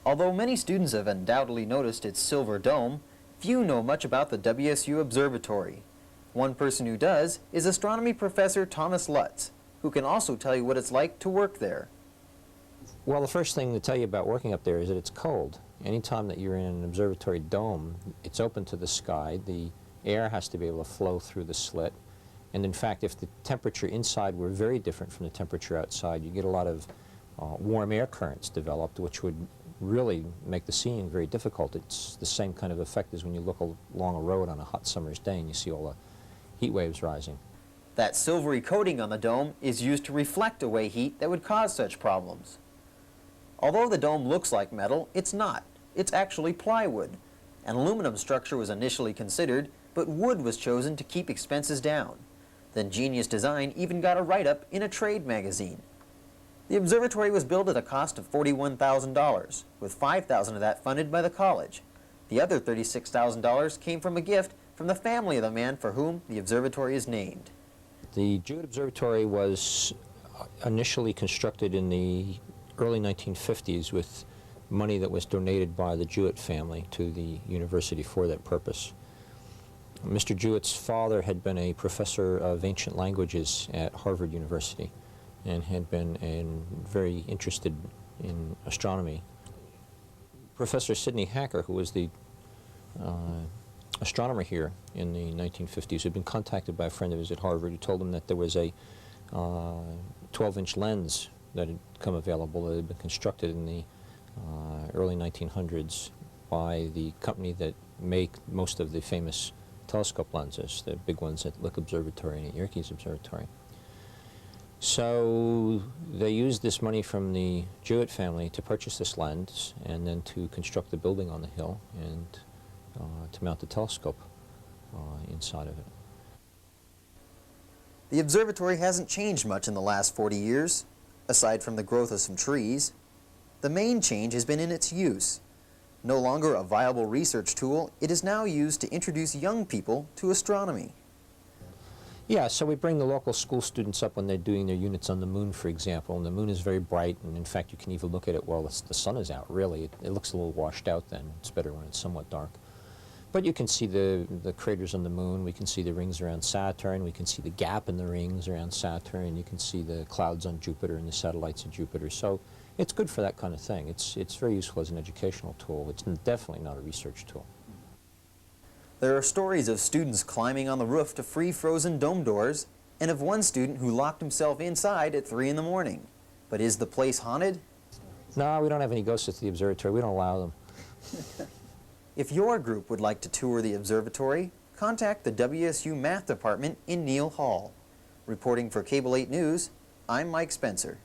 Although many students have undoubtedly noticed its silver dome, few know much about the WSU Observatory. One person who does is astronomy professor Thomas Lutz, who can also tell you what it's like to work there. Well, the first thing to tell you about working up there is that it's cold. Anytime that you're in an observatory dome, it's open to the sky. The air has to be able to flow through the slit. And in fact, if the temperature inside were very different from the temperature outside, you get a lot of warm air currents developed, which would really make the seeing very difficult. It's the same kind of effect as when you look along a road on a hot summer's day and you see all the heat waves rising. That silvery coating on the dome is used to reflect away heat that would cause such problems. Although the dome looks like metal, it's not. It's actually plywood. An aluminum structure was initially considered, but wood was chosen to keep expenses down. The ingenious design even got a write-up in a trade magazine. The observatory was built at a cost of $41,000, with $5,000 of that funded by the college. The other $36,000 came from a gift from the family of the man for whom the observatory is named. The Jewett Observatory was initially constructed in the early 1950s with money that was donated by the Jewett family to the university for that purpose. Mr. Jewett's father had been a professor of ancient languages at Harvard University and had been very interested in astronomy. Professor Sidney Hacker, who was the astronomer here in the 1950s, had been contacted by a friend of his at Harvard who told him that there was a 12-inch lens that had come available that had been constructed in the early 1900s by the company that make most of the famous telescope lenses, the big ones at Lick Observatory and at Yerkes Observatory. So they used this money from the Jewett family to purchase this lens and then to construct the building on the hill and to mount the telescope inside of it. The observatory hasn't changed much in the last 40 years, aside from the growth of some trees. The main change has been in its use. No longer a viable research tool, it is now used to introduce young people to astronomy. Yeah, so we bring the local school students up when they're doing their units on the moon, for example, and the moon is very bright, and in fact you can even look at it while the sun is out, really. It looks a little washed out then. It's better when it's somewhat dark. But you can see the craters on the moon, we can see the rings around Saturn, we can see the gap in the rings around Saturn, you can see the clouds on Jupiter and the satellites of Jupiter. So it's good for that kind of thing. It's very useful as an educational tool. It's definitely not a research tool. There are stories of students climbing on the roof to free frozen dome doors, and of one student who locked himself inside at 3 in the morning. But is the place haunted? No, we don't have any ghosts at the observatory. We don't allow them. If your group would like to tour the observatory, contact the WSU Math Department in Neal Hall. Reporting for Cable 8 News, I'm Mike Spencer.